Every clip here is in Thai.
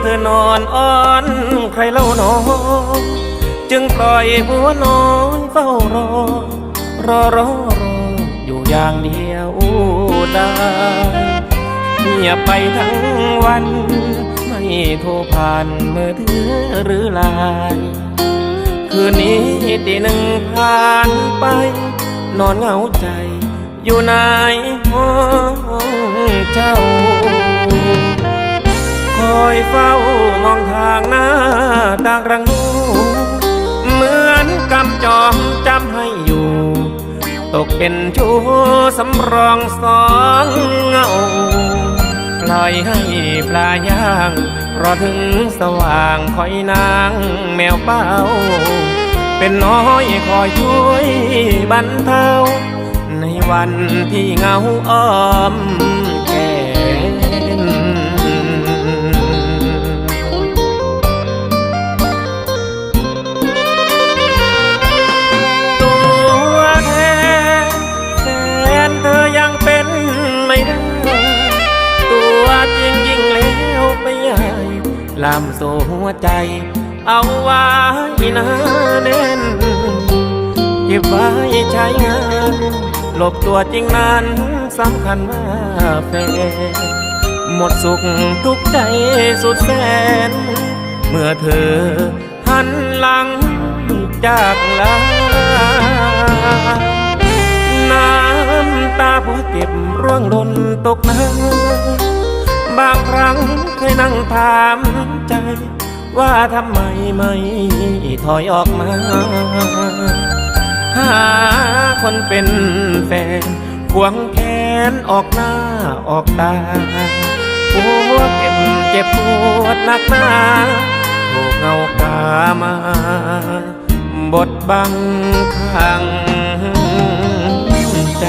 ธอนอนอ้อนใครเล่าหนอจึงปล่อยหัวนอนเฝ้ารออยู่อย่างเดียวได้เงียบไปทั้งวันไม่โทรผ่านมือถือหรือไลน์คืนนี้ตีหนึ่งผ่านไปนอนเหงาใจอยู่ในห้องเจ้าคอยเฝ้ามองทางหน้าต่างรังนูเหมือนกำจองจำให้อยู่ตกเป็นชู้สำรองสองเงาปล่อยให้ปลาย่างรอถึงสว่างคอยนางแมวเป้าเป็นน้อยคอยช่วยบรรเทาในวันที่เหงาอ้อมแขนตัวแทนแฟนเธอยังเป็นไม่ได้ตัวจริงยิ่งแล้วไปใหญ่ลามโซ่หัวใจเอาไว้นะเน้นเก็บไว้ใช้งานหลบตัวจริงนั้นสำคัญว่าแฟนหมดสุขทุกใจสุดแสนเมื่อเธอหันหลังจากลาน้ำตาพอเก็บร่วงหล่นตกน้ำบางครั้งเคยนั่งถามใจว่าทำไมไม่ถอยออกมาหาคนเป็นแฟนควงแขนออกหน้าออกตาหัวเจ็บปวดหนักหนาถูกเงากามาบดบังข้างใจ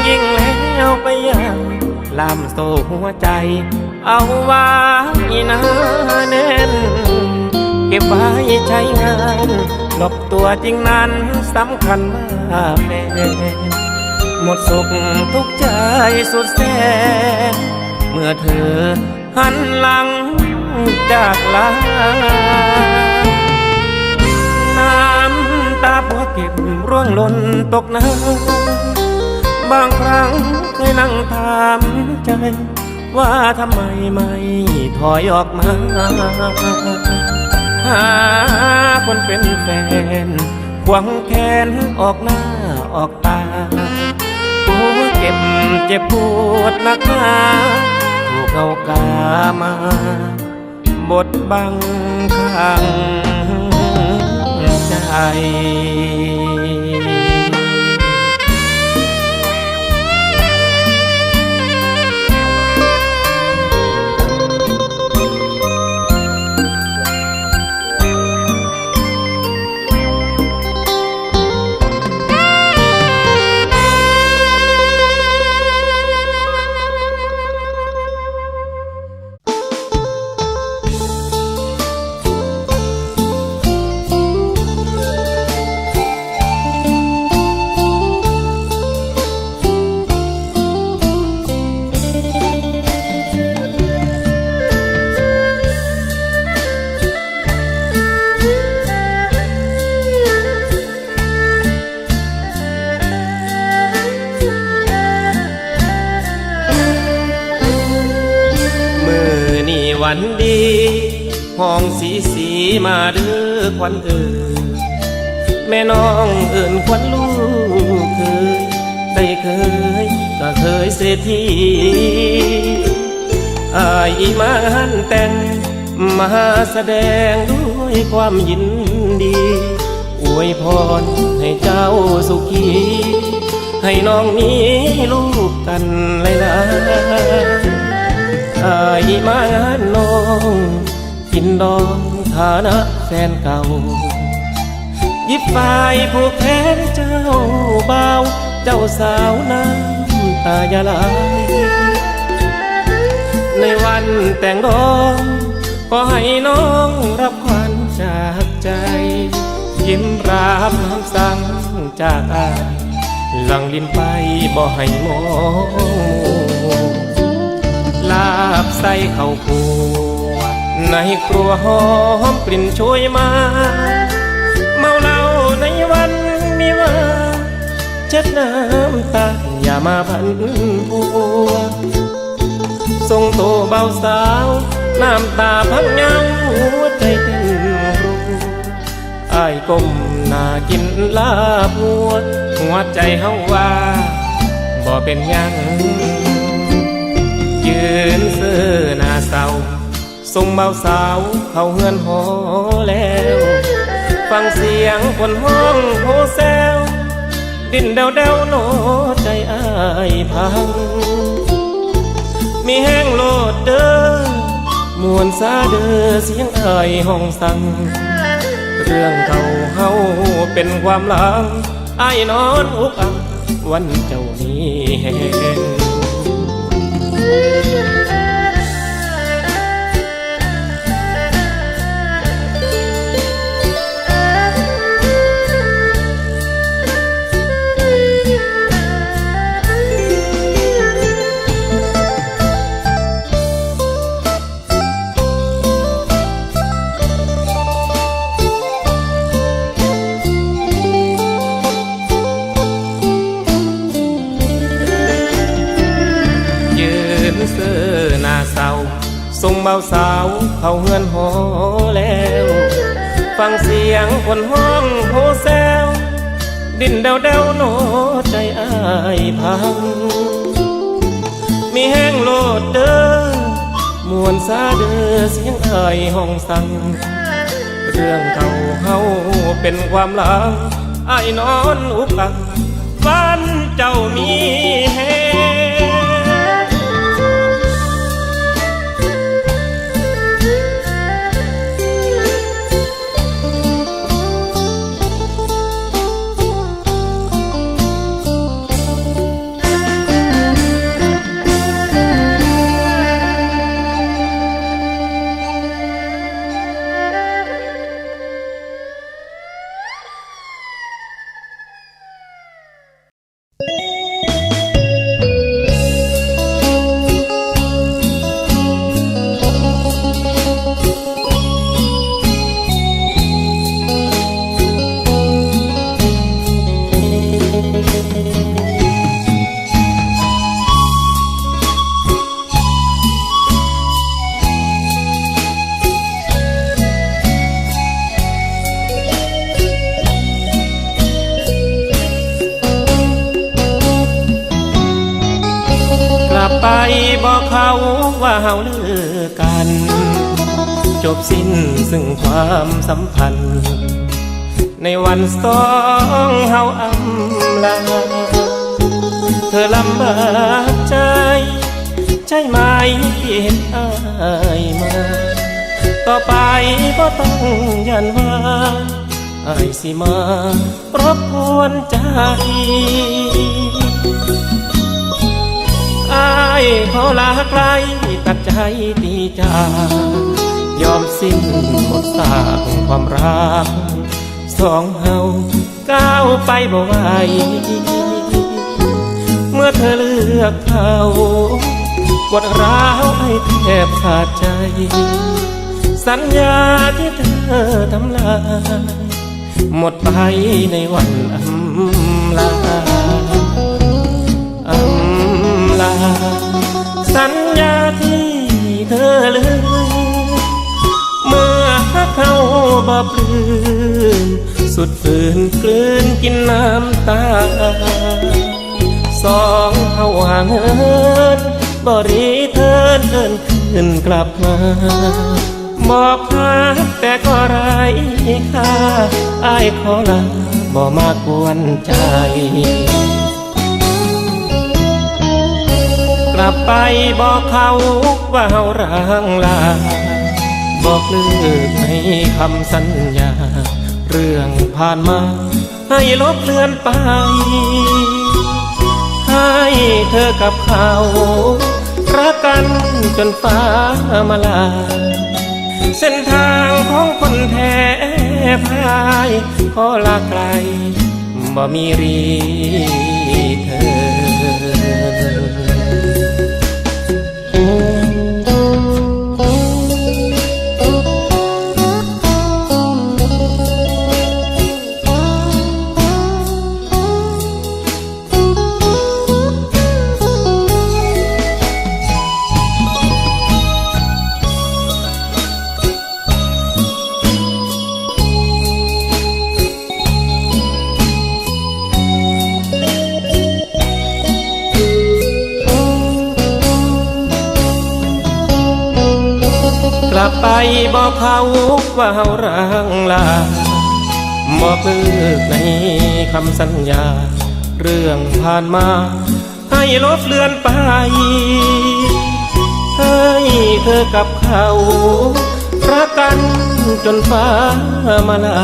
ยิ่งแล้วไปยังลามโซ่หัวใจเอาไว้นะแน่นเก็บไว้ใช้งานหลบตัวจริงนั้นสำคัญว่าแฟนหมดสุขทุกใจสุดแสนเมื่อเธอหันหลังจากลาน้ำตาพอเก็บร่วงหล่นตกน้ำบางครั้งเคยนั่งถามใจว่าทำไมไม่ถอยออกมาหาคนเป็นแฟนควงแขนออกหน้าออกตาหัวเจ็บปวดหนักหนาถูกเอากามาบดบังข้างใจวันดีห้องสีมาเด้อควันแม่น้องเอิ้นควันลูกได้เคยก็เคยเศรษฐีอายมาหันแต่งมาแสดงด้วยความยินดี อวยพรให้เจ้าสุขีให้น้องมีลูกกันหลายๆอายมางานน้องกินดองฐานะแฟนเก่ายิบฝ่ายผูกแขนเจ้าบ่าวเจ้าสาวน้ำตาอย่าไหลในวันแต่งดองขอให้น้องรับขวัญจากใจยิ้มรับน้ำสั่งจากอายหลังลิ้นไปบ่ให้มองลาบใส่เข้าครัวในครัวหอมกลิ่นช่วยมาเมาเหล้าในวันมีว่าเช็ดน้ำตาอย่ามาพันผัวส่งโตเบาสาวน้ำตาพังเงาหัวใจเต้นรัวอ้ายก้มหน้ากินลาบหัวใจเฮาว่าบ่เป็นหยังยืนเสื้อหน้าเศร้าส่งเบาสาวเข้าเฮือนหอแล้วฟังเสียงคนห้องโฮแซวดินเดาเดาโนใจอ้ายพังมีแห้งโลดเด้อมวนซาเด้อเสียงอ้ายห้องสั่งเรื่องเก่าเฮาเป็นความหลังอ้ายนอนอุกอังวันเจ้ามีแห่งส่งเบาสาวเข้าเฮือนหอแล้วฟังเสียงคนห้องโฮแซวดินเดาเดาโนใจอ้ายพังมีแห้งโลดเด้อมวนซาเด้อเสียงอ้ายห้องสั่งเรื่องเก่าเฮาเป็นความหลังอ้ายนอนอุกอังวันเจ้ามีแห้ไปบอกเขาว่าเฮาเลิกกันจบสิ้นซึ่งความสัมพันธ์ในวันสองเฮาอำลาเธอลำบากใจใช่ไหมที่เห็นอ้ายมาต่อไปก็ต้องยันว่าอ้ายสิมารบกวนใจอ้ายขอลาไกลตัดใจตีจากยอมสิ้นหมดสร้างความรักสองเฮาก้าวไปบ่ไหวเมื่อเธอเลือกเขาปวดร้าวให้แทบขาดใจสัญญาที่เธอทำลายหมดไปในวันอำลาสัญญาที่เธอลืมเมื่อเขาบ่ปลื้มสุดฝืนกลืนกินน้ำตาสองเขาห่างเหินบ่รีเทินเดินคืนกลับมา บอกรักแต่ก็ไร้ค่าอ้ายขอลาบ่มากวนใจกลับไปบอกเขาว่าเฮาร้างลาบอกเลิกในคำสัญญาเรื่องผ่านมาให้ลบเลือนไปให้เธอกับเขารักกันจนฟ้ามาลาเส้นทางของคนแท้พายขอลาไกลบ่มีรีเธอกลับไปบอกเขาว่าเฮาร้างลาบอกเลิกในคำสัญญาเรื่องผ่านมาให้ลบเลือนไปให้เธอกับเขารักกันจนฟ้ามาลา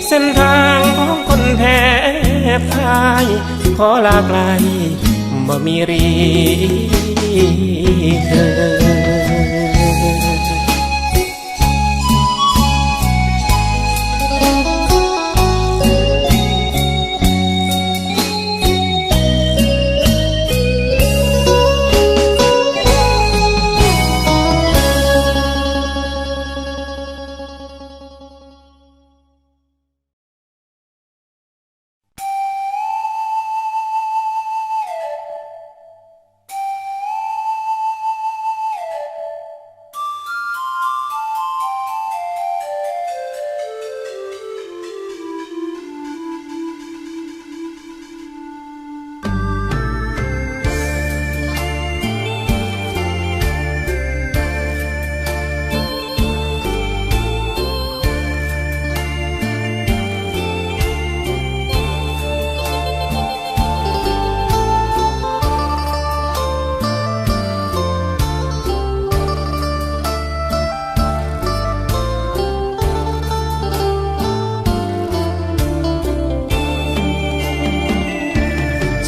เส้นทางของคนแท้พายขอลาไกลบ่มีรีเธอ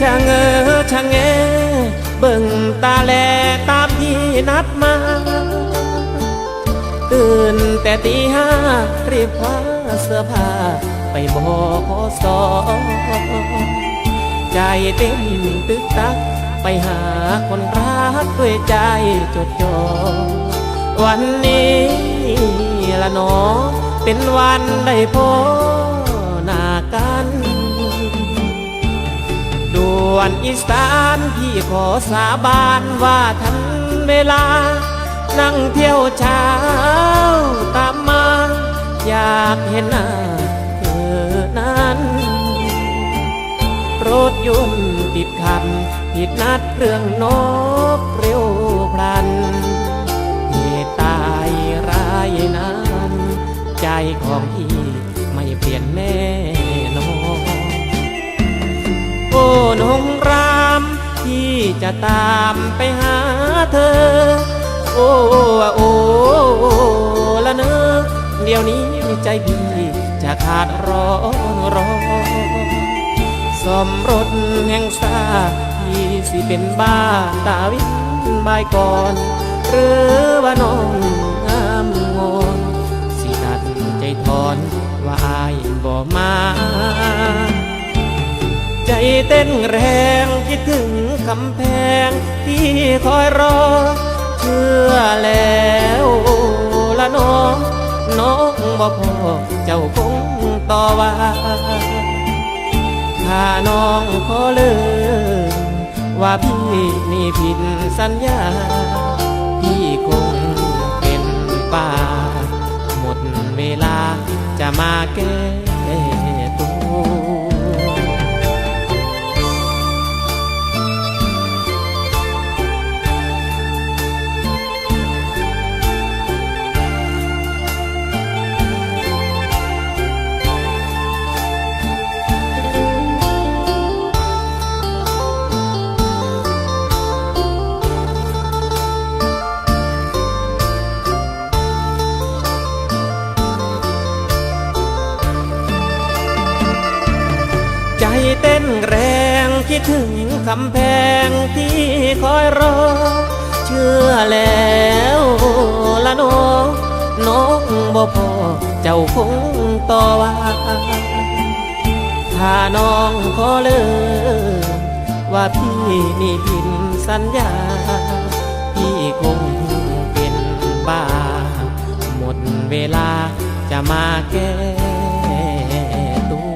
ชะเง้อชะแงเบิ่งตาแลตามที่นัดมาตื่นแต่ตีห้ารีบคว้าเสื้อผ้าไปบขสใจเต้นตึกตักไปหาคนรักด้วยใจจดจ่อวันนี้ละหนอเป็นวันได้พบหน้ากันด่วนอีสานพี่ขอสาบานว่าทันเวลานั่งเที่ยวเช้าตามมาอยากเห็นหน้าเธอนั้นรถยนต์ติดขัดผิดนัดเรื่องนกเร็วพลันเหตุตายร้ายนั้นใจของพี่ไม่เปลี่ยนแน่นอนโอ้นงรามพี่จะตามไปหาเธอโอ้โอ้ละเนอเดี๋ยวนี้ใจพี่จะขาดร้อนร้อนสมรสแห่งสาพี่สิเป็นบ้าตาวินบายก่อนหรือว่าน้องงามงอนสิตัดใจถอนว่าอายบ่มาใจเต้นแรงคิดถึงคำแพงที่คอยรอเชื่อแล้วละน้องบ่พอเจ้าคงต่อว่าถ้าน้องขอเลิกว่าพี่นี่ผิดสัญญาพี่คงเป็นป่าหมดเวลาจะมาแก้ตัว เต้นแรงคิดถึงคำแพงที่คอยรอเชื่อแล้วละน้องน้องบ่พอเจ้าคงต่อว่าถ้าน้องขอเลิกว่าพี่นี่ผิดสัญญาพี่คงเป็นบ้าหมดเวลาจะมาแก้ตัว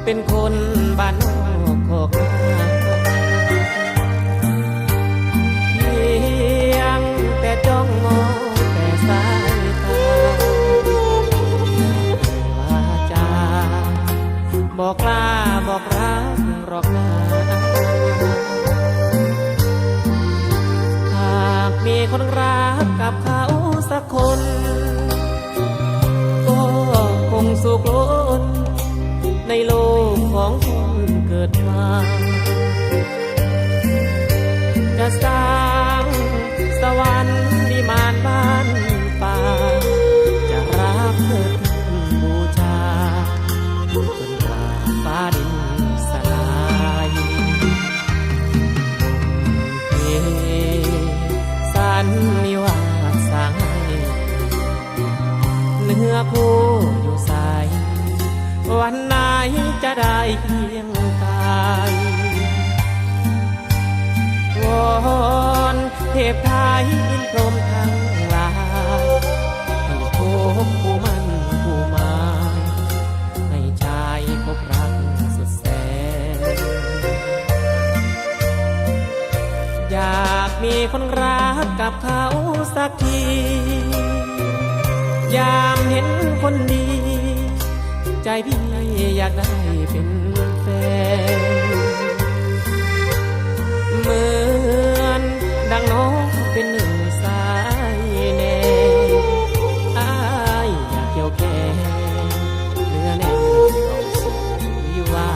เป็นคนบ้านนอกขอกนาเพียงแต่จ้องมองแต่สายตาว่าจาบอกลาบอกรักหรอกนะหากมีคนรักกับเขาสักคนก็คงสุขล้นในโลกของคนเกิดมาจะสร้างสวรรค์วิมานบ้านป่าจะรักเธอขึ้นบูชาจนกว่าฟ้าดินสลายเฮสันนิวาสายเนื้อคู่อยู่สายวันไหนจะได้เพียงกายวอนเทพไทยอินพรหมทั้งหลายให้พบผู้มั่นผู้หมายให้ชายพบรักสุดแสนอยากมีคนรักกับเขาสักทียามเห็นคนดีใจพี่อยากได้เป็นแฟนเหมือนดังน้องเป็นหนึ่งสายแน่อ้ายอยากเกี่ยวแขนเนื้อแน่นเข้าสู่วิวา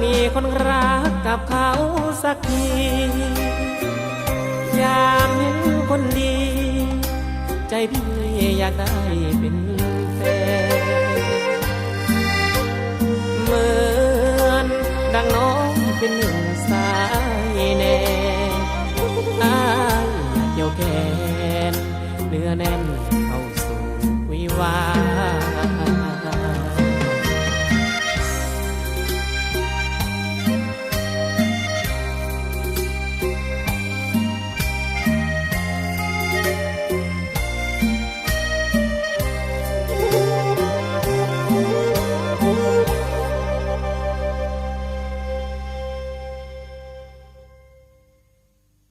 มีคนรักกับเขาสักทียามเห็นคนดีใจพี่อยากได้เป็นแฟนเหมือนดังน้องเป็นหนึ่งสายแน่อ้ายอยากเกี่ยวแขนเนื้อแน่นเข้าสู่วิวาห์